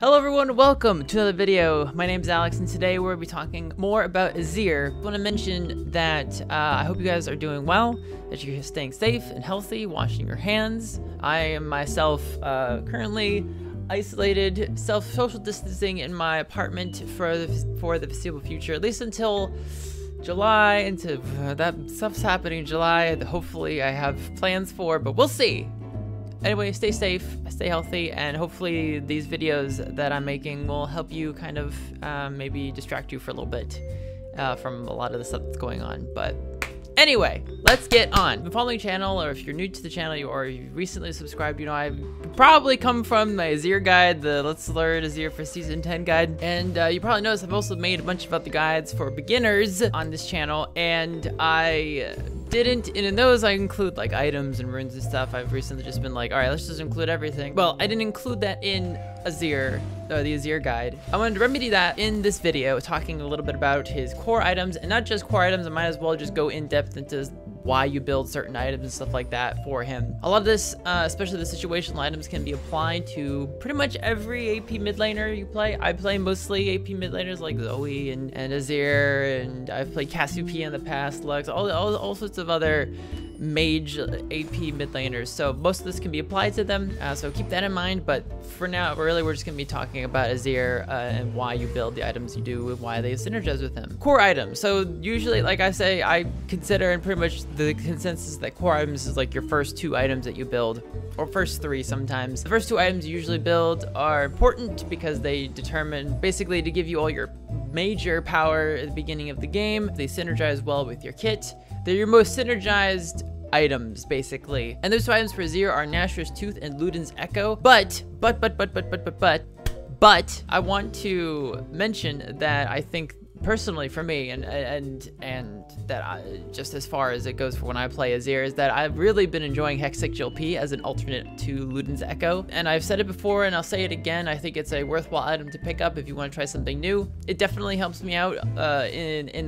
Hello everyone, welcome to another video. My name's Alex and today we'll be talking more about Azir. I want to mention that I hope you guys are doing well, that you're staying safe and healthy, washing your hands. I am myself currently isolated, social distancing in my apartment for the foreseeable future, at least until July, into that stuff's happening in July. Hopefully I have plans for, but we'll see. Anyway, stay safe, stay healthy, and hopefully these videos that I'm making will help you kind of maybe distract you for a little bit from a lot of the stuff that's going on. But anyway, let's get on. If you're following the channel, or if you're new to the channel, or you recently subscribed, you know I probably come from my Azir guide, the Let's Learn Azir for Season 10 guide. And you probably noticed I've also made a bunch of other guides for beginners on this channel, and I didn't, and in those I include like items and runes and stuff. I've recently just been like, all right, let's just include everything. Well, I didn't include that in Azir, the Azir guide. I wanted to remedy that in this video, talking a little bit about his core items, and not just core items. I might as well just go in depth into why you build certain items and stuff like that for him. A lot of this, especially the situational items, can be applied to pretty much every AP mid laner you play. I play mostly AP mid laners like Zoe and Azir, and I've played Cassiopeia in the past, Lux, all sorts of other mage AP mid laners. So most of this can be applied to them, so keep that in mind. But for now, really, we're just going to be talking about Azir and why you build the items you do and why they synergize with him. Core items. So usually, like I say, I consider, and pretty much the consensus, that core items is like your first 2 items that you build, or first 3 sometimes. The first 2 items you usually build are important because they determine, basically, to give you all your major power at the beginning of the game. They synergize well with your kit. They're your most synergized items, basically. And those 2 items for Azir are Nashor's Tooth and Luden's Echo. But I want to mention that I think personally for me, and that just as far as it goes for when I play Azir, is that I've really been enjoying Hextech GLP as an alternate to Luden's Echo. And I've said it before and I'll say it again, I think it's a worthwhile item to pick up if you want to try something new. It definitely helps me out in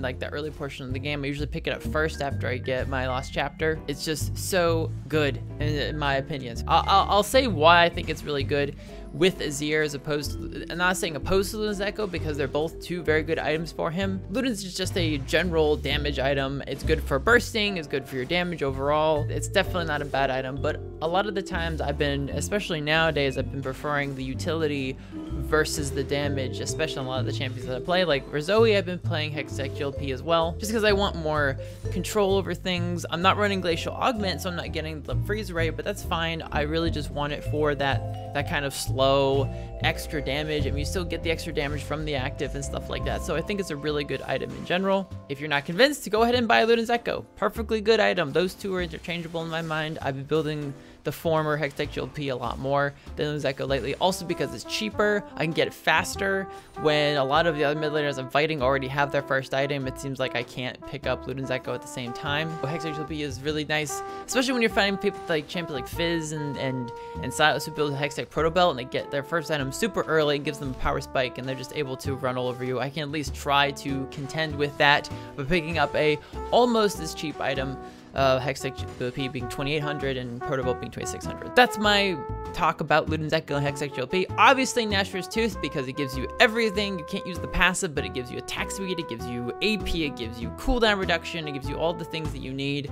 like the early portion of the game. I usually pick it up first after I get my lost chapter. It's just so good in my opinions. I'll say why I think it's really good with Azir as opposed to, I'm not saying opposed to Luden's Echo, because they're both 2 very good items for him. Luden's is just a general damage item. It's good for bursting, it's good for your damage overall. It's definitely not a bad item, but a lot of the times I've been, especially nowadays, I've been preferring the utility versus the damage, especially on a lot of the champions that I play. Like for Zoe, I've been playing Hextech GLP as well, just because I want more control over things. I'm not running Glacial Augment, so I'm not getting the freeze rate, but that's fine. I really just want it for that kind of slow extra damage. I mean, you still get the extra damage from the active and stuff like that. So I think it's a really good item in general. If you're not convinced, go ahead and buy Luden's Echo. Perfectly good item. Those 2 are interchangeable in my mind. I've been building the former Hextech GLP a lot more than Luden's Echo lately, also because it's cheaper. I can get it faster. When a lot of the other mid laners I'm fighting already have their first item, it seems like I can't pick up Luden's Echo at the same time. But Hextech GLP is really nice, especially when you're fighting people like champions like Fizz and Silas, who build a Hextech Proto Belt and they get their first item super early. It gives them a power spike and they're just able to run all over you. I can at least try to contend with that by picking up a almost as cheap item, Hextech GLP being 2,800 and Proto Belt being 2,600. That's my talk about Luden's Echo and Hextech GLP. Obviously Nashor's Tooth, because it gives you everything. You can't use the passive, but it gives you attack speed, it gives you AP, it gives you cooldown reduction, it gives you all the things that you need.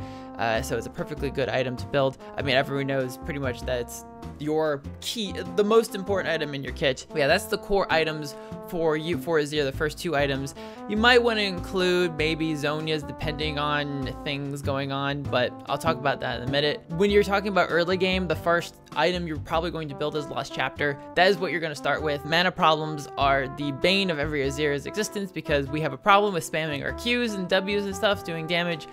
So it's a perfectly good item to build. I mean, everyone knows pretty much that it's your key, the most important item in your kit. But yeah, that's the core items for you for Azir, the first 2 items. You might want to include maybe Zonia's depending on things going on, but I'll talk about that in a minute. When you're talking about early game, the first item you're probably going to build is Lost Chapter. That is what you're going to start with. Mana problems are the bane of every Azir's existence, because we have a problem with spamming our Qs and Ws and stuff doing damage.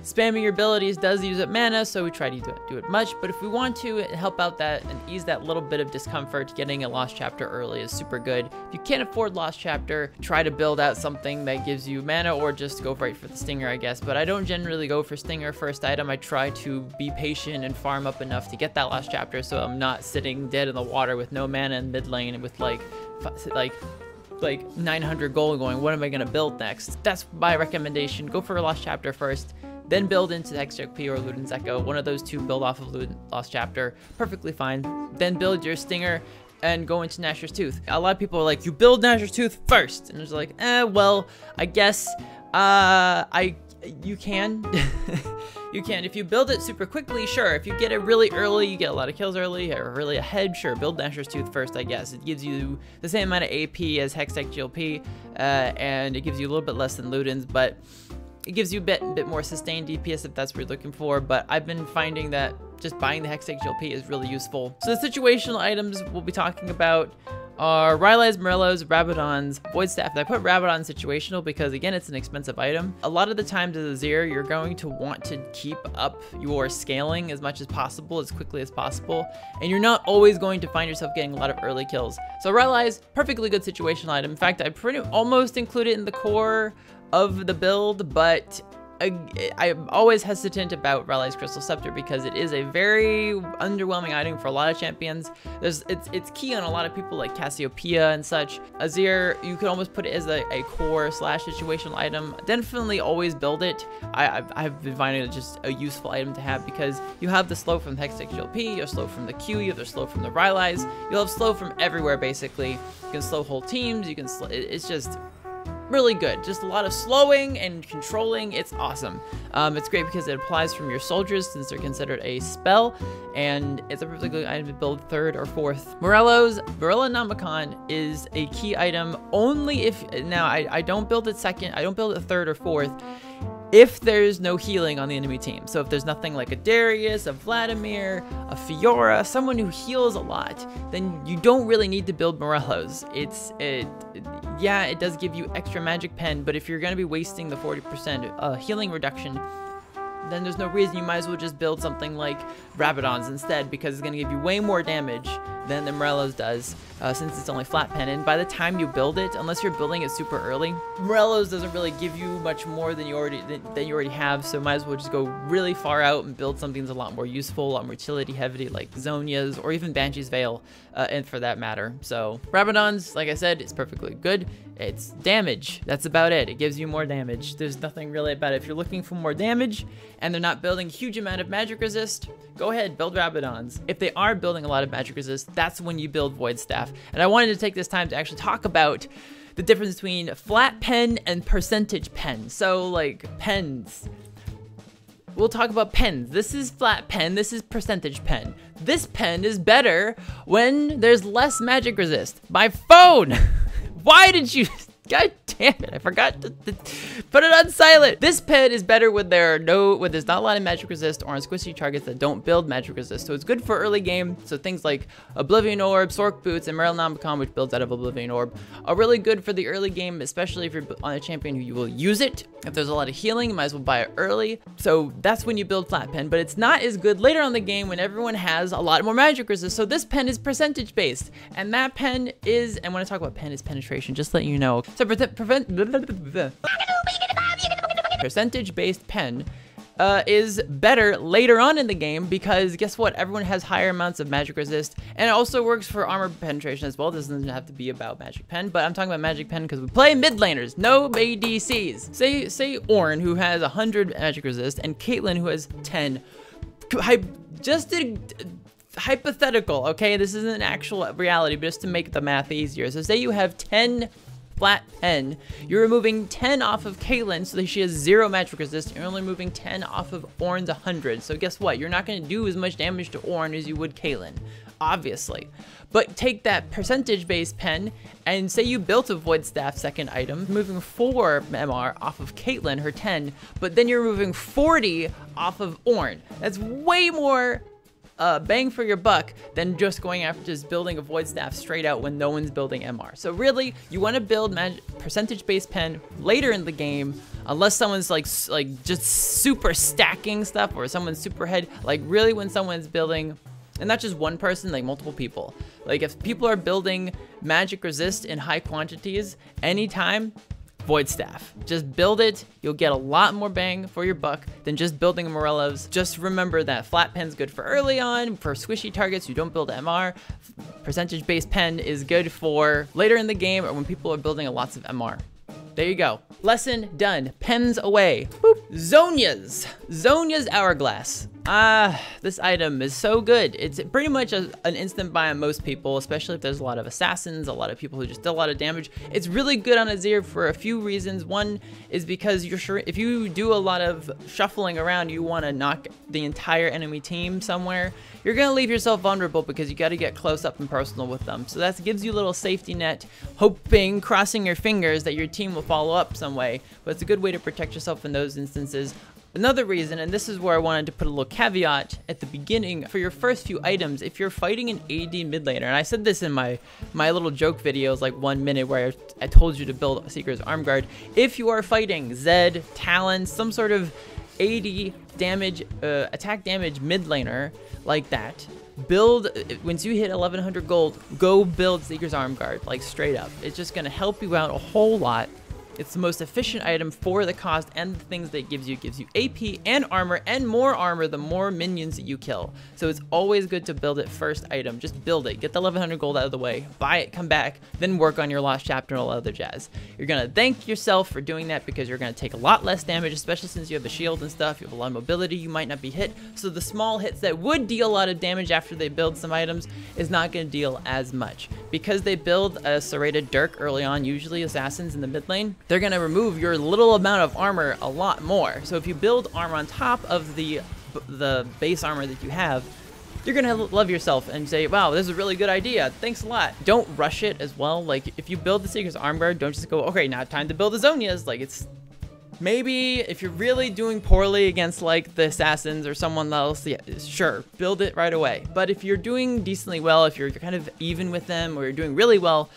Spamming your abilities does use up mana, so we try to do it much, but if we want to help out that and ease that little bit of discomfort, getting a Lost Chapter early is super good. If you can't afford Lost Chapter, try to build out something that gives you mana, or just go right for the Stinger, I guess. But I don't generally go for Stinger first item. I try to be patient and farm up enough to get that Lost Chapter, so I'm not sitting dead in the water with no mana in mid lane and with like 900 gold going, what am I going to build next? That's my recommendation. Go for a Lost Chapter first. then build into the Hextech GLP or Luden's Echo. One of those two build off of Lost Chapter, perfectly fine. Then build your Stinger and go into Gnasher's Tooth. A lot of people are like, you build Gnasher's Tooth first. And it's like, well, I guess you can. You can. If you build it super quickly, sure. If you get it really early, you get a lot of kills early, or really ahead, sure. Build Gnasher's Tooth first, I guess. It gives you the same amount of AP as Hextech GLP, and it gives you a little bit less than Luden's, but it gives you a bit more sustained DPS if that's what you're looking for. But I've been finding that just buying the Hextech GLP is really useful. So the situational items we'll be talking about are Rylai's, Morello's, Rabadon's, Void Staff. And I put Rabadon situational because, again, it's an expensive item. A lot of the times as Azir, you're going to want to keep up your scaling as much as possible, as quickly as possible, and you're not always going to find yourself getting a lot of early kills. So Rylai's perfectly good situational item. In fact, I almost include it in the core of the build, but I'm always hesitant about Rylai's Crystal Scepter because it is a very underwhelming item for a lot of champions. It's key on a lot of people like Cassiopeia and such. Azir, you could almost put it as a core / situational item. Definitely always build it. I've been finding it just a useful item to have because you have the slow from the Hextech GLP, you have slow from the Q, you have the slow from the Rylai's. You'll have slow from everywhere basically. You can slow whole teams, you can it's just really good. Just a lot of slowing and controlling. It's awesome. It's great because it applies from your soldiers since they're considered a spell, and it's a perfectly good item to build 3rd or 4th. Morello's Namicon is a key item only if, now I don't build it 2nd, I don't build it 3rd or 4th if there's no healing on the enemy team. So if there's nothing like a Darius, a Vladimir, a Fiora, someone who heals a lot, then you don't really need to build Morello's. Yeah, it does give you extra magic pen, but if you're going to be wasting the 40% healing reduction, then there's no reason. You might as well just build something like Rabadon's instead, because it's going to give you way more damage than the Morello's does, since it's only flat pen. And by the time you build it, unless you're building it super early, Morello's doesn't really give you much more than you already have. So might as well just go really far out and build something that's a lot more useful, a lot more utility heavy, like Zhonya's or even Banshee's Veil, and for that matter. So Rabadon's, like I said, is perfectly good. It's damage. That's about it. It gives you more damage. There's nothing really about it. If you're looking for more damage and they're not building a huge amount of magic resist, go ahead, build Rabadon's. If they are building a lot of magic resist, that's when you build Void Staff. And I wanted to take this time to actually talk about the difference between flat pen and percentage pen. So like pens. We'll talk about pens. This is flat pen, this is percentage pen. This pen is better when there's less magic resist. My phone! Why did you... God damn it, I forgot to put it on silent. This pen is better when there's not a lot of magic resist or on squishy targets that don't build magic resist. So it's good for early game. So things like Oblivion Orb, Sork Boots, and Namicon, which builds out of Oblivion Orb, are really good for the early game, especially if you're on a champion who you will use it. If there's a lot of healing, you might as well buy it early. So that's when you build flat pen, but it's not as good later on in the game when everyone has a lot more magic resist. So this pen is percentage based, and that pen is, and when I talk about pen, is penetration, just letting you know. So percentage-based pen is better later on in the game because guess what? Everyone has higher amounts of magic resist, and it also works for armor penetration as well. This doesn't have to be about magic pen, but I'm talking about magic pen because we play mid laners, no ADCs. Say Ornn, who has 100 magic resist, and Caitlyn, who has 10. Just a hypothetical, okay? This isn't actual reality, but just to make the math easier. So say you have 10 flat pen, you're removing 10 off of Caitlyn so that she has 0 magic resist. You're only removing 10 off of Ornn's 100. So guess what? You're not going to do as much damage to Ornn as you would Caitlyn, obviously. But take that percentage-based pen and say you built a Void Staff second item, moving 4 MR off of Caitlyn, her 10, but then you're removing 40 off of Ornn. That's way more bang for your buck than just going after just building a Void Staff straight out when no one's building MR. So really, you want to build percentage-based pen later in the game, unless someone's like just super stacking stuff or someone's super head. Like really, when someone's building, and not just one person, like multiple people. Like if people are building magic resist in high quantities anytime, Void Staff. Just build it. You'll get a lot more bang for your buck than just building a Morello's. Just remember that flat pen's good for early on. For squishy targets, you don't build MR. Percentage-based pen is good for later in the game or when people are building lots of MR. There you go. Lesson done. Pens away. Boop. Zhonya's Hourglass. This item is so good. It's pretty much an instant buy on most people, especially if there's a lot of assassins, a lot of people who just do a lot of damage. It's really good on Azir for a few reasons. One is because you're sure if you do a lot of shuffling around, you want to knock the entire enemy team somewhere, you're going to leave yourself vulnerable because you got to get close up and personal with them. So that gives you a little safety net, hoping, crossing your fingers that your team will follow up some way. But it's a good way to protect yourself in those instances. Another reason, and this is where I wanted to put a little caveat at the beginning, for your first few items, if you're fighting an AD mid laner, and I said this in my little joke videos like 1 minute where I told you to build Seeker's Arm Guard, if you are fighting Zed, Talon, some sort of AD damage, attack damage mid laner like that, build, once you hit 1100 gold, go build Seeker's Arm Guard, like straight up. It's just going to help you out a whole lot. It's the most efficient item for the cost and the things that it gives you. It gives you AP and more armor the more minions that you kill. So it's always good to build it first item. Just build it. Get the 1100 gold out of the way. Buy it, come back, then work on your lost chapter and all other jazz. You're going to thank yourself for doing that because you're going to take a lot less damage, especially since you have a shield and stuff. You have a lot of mobility. You might not be hit. So the small hits that would deal a lot of damage after they build some items is not going to deal as much. Because they build a serrated Dirk early on, usually assassins in the mid lane, they're going to remove your little amount of armor a lot more. So if you build armor on top of the base armor that you have, you're going to love yourself and say, wow, this is a really good idea. Thanks a lot. Don't rush it as well. Like, if you build the Seeker's Arm Guard, don't just go, okay, now time to build the Zhonya's. Like, it's maybe if you're really doing poorly against like the assassins or someone else, yeah, sure, build it right away. But if you're doing decently well, if you're kind of even with them or you're doing really well,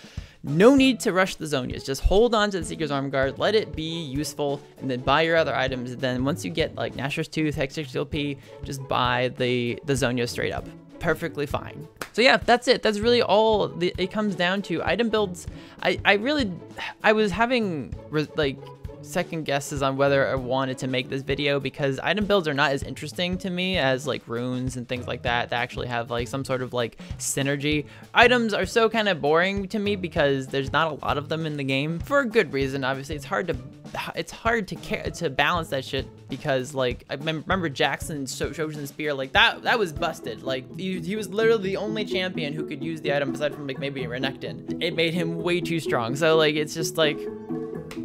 no need to rush the Zhonya's. Just hold on to the Seeker's Arm Guard, let it be useful, and then buy your other items. Then once you get like Nashor's Tooth, Hextech P, just buy the Zhonya straight up. Perfectly fine. So yeah, that's it. That's really all it comes down to. Item builds, I was having like second guesses on whether I wanted to make this video because item builds are not as interesting to me as like runes and things like that actually have like some sort of like synergy. Items are so kind of boring to me because there's not a lot of them in the game for a good reason. Obviously it's hard to balance that shit because like I remember Jackson's Trojan Spear, like that was busted. Like he was literally the only champion who could use the item aside from like maybe Renekton. It made him way too strong. So like it's just like,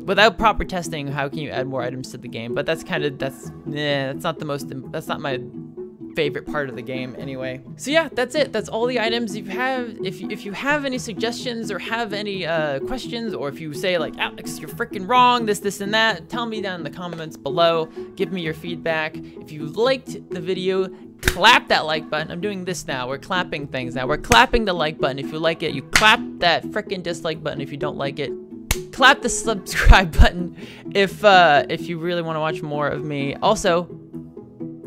without proper testing, how can you add more items to the game? But that's not my favorite part of the game anyway. So yeah, that's it. That's all the items you have. If you have any suggestions or have any questions, or if you say like, Alex, you're freaking wrong, this and that, tell me down in the comments below. Give me your feedback. If you liked the video, clap that like button. I'm doing this now. We're clapping things now. We're clapping the like button if you like it. You clap that freaking dislike button if you don't like it. Clap the subscribe button if you really want to watch more of me. Also,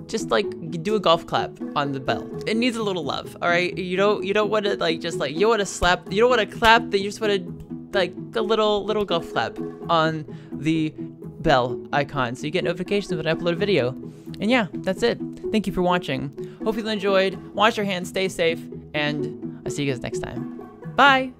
just like do a golf clap on the bell. It needs a little love, all right? You don't want to like just like you want to slap. You don't want to clap. You just want to like a little golf clap on the bell icon so you get notifications when I upload a video. And yeah, that's it. Thank you for watching. Hope you enjoyed. Wash your hands, stay safe, and I'll see you guys next time. Bye.